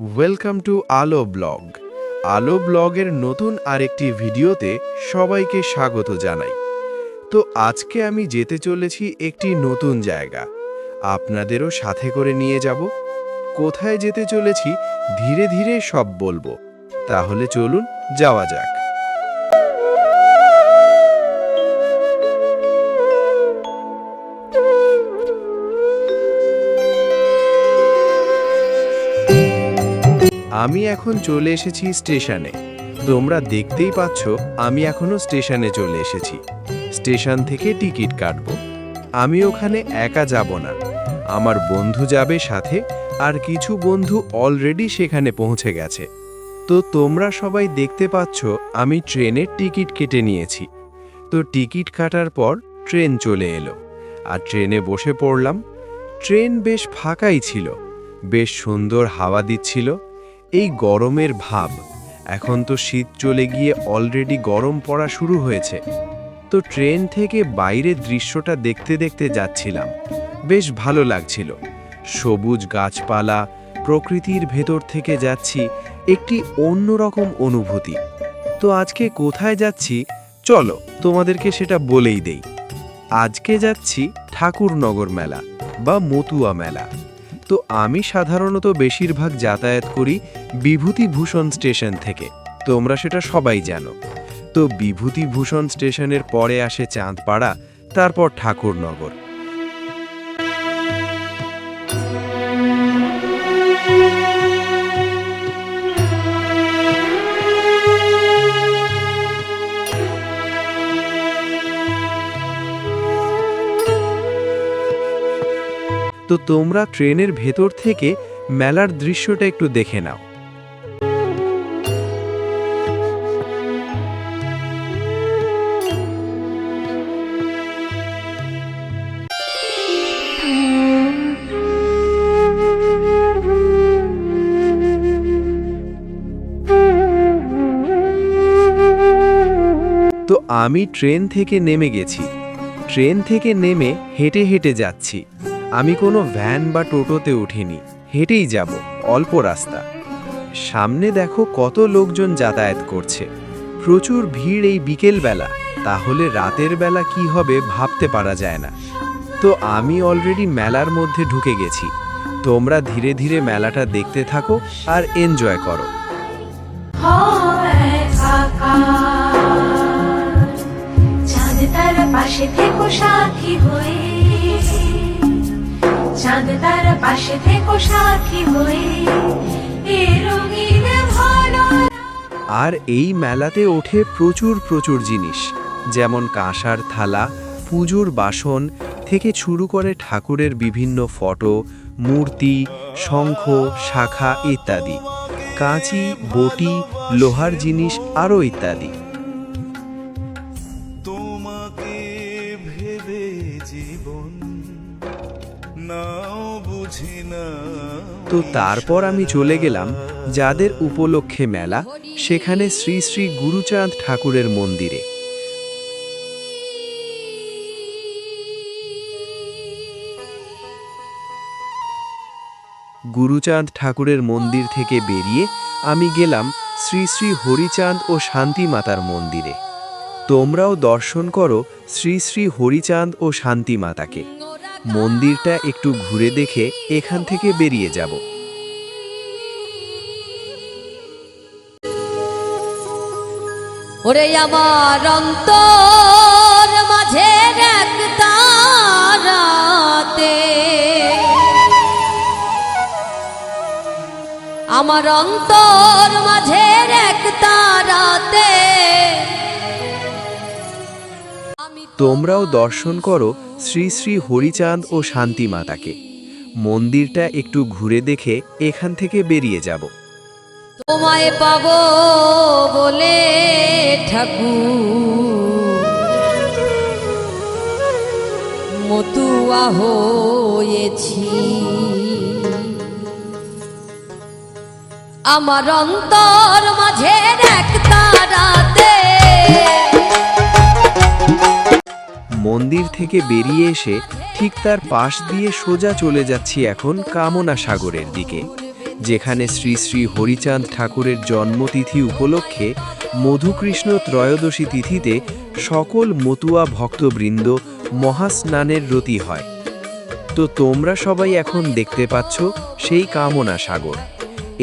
Welcome to আলো blog. আলো ব্লগের নতুন আরেকটি ভিডিওতে সবাইকে স্বাগত জানাই। তো আজকে আমি যেতে চলেছি একটি নতুন জায়গা, আপনাদেরও সাথে করে নিয়ে যাব। কোথায় যেতে চলেছি ধীরে ধীরে সব বলবো, তাহলে চলুন যাওয়া যাক। আমি এখন চলে এসেছি স্টেশনে। তোমরা দেখতেই পাচ্ছ আমি এখনো স্টেশনে চলে এসেছি। স্টেশন থেকে টিকিট কাটব। আমি ওখানে একা যাব না, আমার বন্ধু যাবে সাথে, আর কিছু বন্ধু অলরেডি সেখানে পৌঁছে গেছে। তো তোমরা সবাই দেখতে পাচ্ছ আমি ট্রেনের টিকিট কেটে নিয়েছি। তো টিকিট কাটার পর ট্রেন চলে এলো, আর ট্রেনে বসে পড়লাম। ট্রেন বেশ ফাঁকাই ছিল, বেশ সুন্দর হাওয়া দিচ্ছিল। এই গরমের ভাব, এখন তো শীত চলে গিয়ে অলরেডি গরম পড়া শুরু হয়েছে। তো ট্রেন থেকে বাইরের দৃশ্যটা দেখতে দেখতে যাচ্ছিলাম, বেশ ভালো লাগছিল। সবুজ গাছপালা, প্রকৃতির ভেতর থেকে যাচ্ছি, একটি অন্যরকম অনুভূতি। তো আজকে কোথায় যাচ্ছি চলো তোমাদেরকে সেটা বলেই দেই। আজকে যাচ্ছি ঠাকুরনগর মেলা বা মতুয়া মেলা। তো আমি সাধারণত বেশিরভাগ যাতায়াত করি বিভূতিভূষণ স্টেশন থেকে, তোমরা সেটা সবাই জানো। তো বিভূতিভূষণ স্টেশনের পরে আসে চাঁদপাড়া, তারপর ঠাকুরনগর। তো তোমরা ট্রেনের ভেতর থেকে মেলার দৃশ্যটা একটু দেখে নাও। তো আমি ট্রেন থেকে নেমে গেছি। ট্রেন থেকে নেমে হেঁটে হেঁটে যাচ্ছি। আমি কোনো ভ্যান বা টোটোতে উঠিনি, হেঁটেই যাব, অল্প রাস্তা। সামনে দেখো কত লোকজন যাতায়াত করছে, প্রচুর ভিড় এই বিকেলবেলা। তাহলে রাতের বেলা কি হবে ভাবতে পারা যায় না। তো আমি অলরেডি মেলার মধ্যে ঢুকে গেছি। তোমরা ধীরে ধীরে মেলাটা দেখতে থাকো আর এনজয় করো। চাঁদ তার পাশে থেকো সাথী হয়ে, চাঁদ তার পাশে থেকো সাথী হয়ে, এ রঙিন ভালো। আর এই মেলাতে ওঠে প্রচুর প্রচুর জিনিস, যেমন কাঁসার থালা, পুজোর বাসন থেকে শুরু করে ঠাকুরের বিভিন্ন ফটো, মূর্তি, শঙ্খ, শাখা ইত্যাদি, কাঁচি, বটি, লোহার জিনিস আরও ইত্যাদি। তোমাকে ভেবে জীবন নাও বুঝি না। তো তারপর আমি চলে গেলাম যাদের উপলক্ষে মেলা, সেখানে শ্রী শ্রী গুরুচাঁদ ঠাকুরের মন্দিরে। গুরুচাঁদ ঠাকুরের মন্দির থেকে বেরিয়ে আমি গেলাম শ্রী শ্রী হরিচাঁদ ও শান্তি মাতার মন্দিরে। তোমরাও দর্শন করো শ্রী শ্রী হরিচাঁদ ও শান্তি মাতাকে। মন্দিরটা একটু ঘুরে দেখে এখান থেকে বেরিয়ে যাব। ওরে আমার অন্তর মাঝে এক তারাতে, আমার অন্তর মাঝে এক তারাতে। তোমরাও দর্শন করো শ্রী শ্রী হরিচাঁদ ও শান্তি মাতাকে। মন্দিরটা একটু ঘুরে দেখে এখান থেকে বেরিয়ে যাব। তোমায় পাবো বলে ঠাকুর মতুয়া হয়েছি, আমার অন্তর মাঝে এক তারাতে। মন্দির থেকে বেরিয়ে এসে ঠিক তার পাশ দিয়ে সোজা চলে যাচ্ছি এখন কামনা সাগরের দিকে। যেখানে শ্রী শ্রী হরিচাঁদ ঠাকুরের জন্মতিথি উপলক্ষে মধুকৃষ্ণ ত্রয়োদশী তিথিতে সকল মতুয়া ভক্তবৃন্দ মহাস্নানের রতি হয়। তো তোমরা সবাই এখন দেখতে পাচ্ছ সেই কামনা সাগর।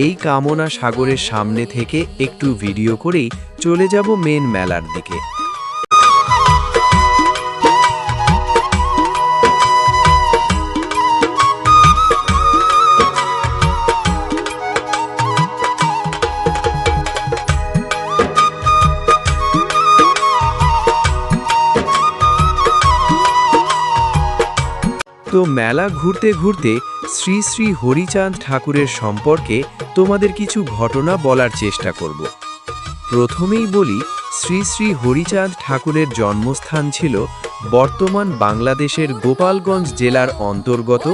এই কামনা সাগরের সামনে থেকে একটু ভিডিও করেই চলে যাব মেন মেলার দিকে। তো মেলা ঘুরতে ঘুরতে শ্রী শ্রী হরিচাঁদ ঠাকুরের সম্পর্কে তোমাদের কিছু ঘটনা বলার চেষ্টা করব। প্রথমেই বলি, শ্রী শ্রী হরিচাঁদ ঠাকুরের জন্মস্থান ছিল বর্তমান বাংলাদেশের গোপালগঞ্জ জেলার অন্তর্গত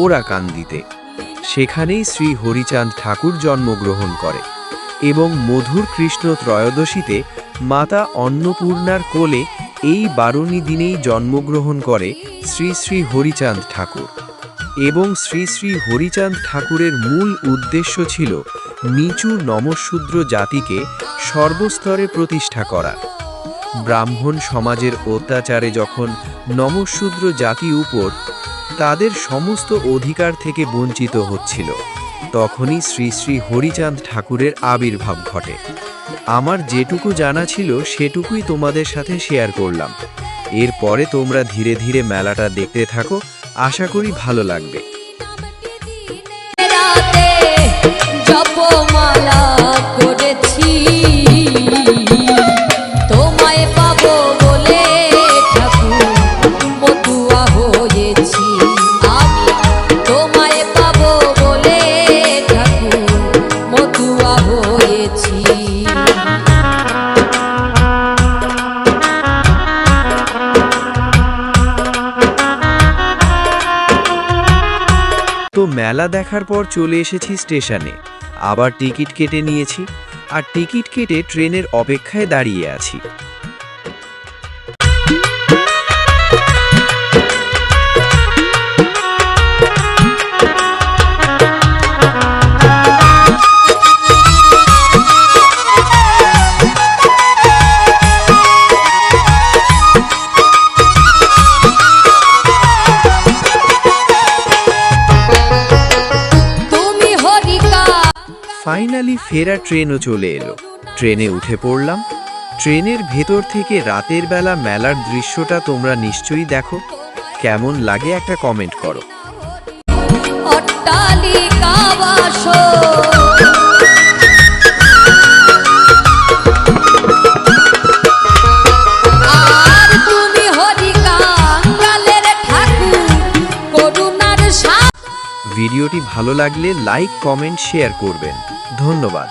ওরাকান্দিতে। সেখানেই শ্রী হরিচাঁদ ঠাকুর জন্মগ্রহণ করে এবং মধুর কৃষ্ণ ত্রয়োদশীতে মাতা অন্নপূর্ণার কোলে এই 12 দিনেই জন্মগ্রহণ করে শ্রী শ্রী হরিচাঁদ ঠাকুর। এবং শ্রী শ্রী হরিচাঁদ ঠাকুরের মূল উদ্দেশ্য ছিল নিচু নমশূদ্র জাতিকে সর্বস্তরে প্রতিষ্ঠা করা। ব্রাহ্মণ সমাজের অত্যাচারে যখন নমশূদ্র জাতি উপর তাদের সমস্ত অধিকার থেকে বঞ্চিত হচ্ছিল, তখনই শ্রী শ্রী হরিচাঁদ ঠাকুরের আবির্ভাব ঘটে। আমার যেটুকু জানা ছিল সেটুকুই তোমাদের সাথে শেয়ার করলাম। এরপরে তোমরা ধীরে ধীরে মেলাটা দেখতে থাকো, আশা করি ভালো লাগবে। রাতে জপমালা করেছি, তোমায় পাবো বলে ঠাকুর মতুয়া হয়েছি। আমি তোমায় পাবো বলে ঠাকুর মতুয়া হয়েছি। তো মেলা দেখার পর চলে এসেছি স্টেশনে। আবার টিকিট কেটে নিয়েছি, আর টিকিট কেটে ট্রেনের অপেক্ষায় দাঁড়িয়ে আছি। ফাইনালি ফেরা ট্রেনও চলে এলো। ট্রেনে উঠে পড়লাম। ট্রেনের ভেতর থেকে রাতের বেলা মেলার দৃশ্যটা তোমরা নিশ্চয়ই দেখো। কেমন লাগে একটা কমেন্ট করো। অট্টালিকা বাসো আর তুমি হরিকাঙ্গালের ঠাকুর করুণার সাগর। ভিডিওটি ভালো লাগলে লাইক, কমেন্ট, শেয়ার করবেন। ধন্যবাদ।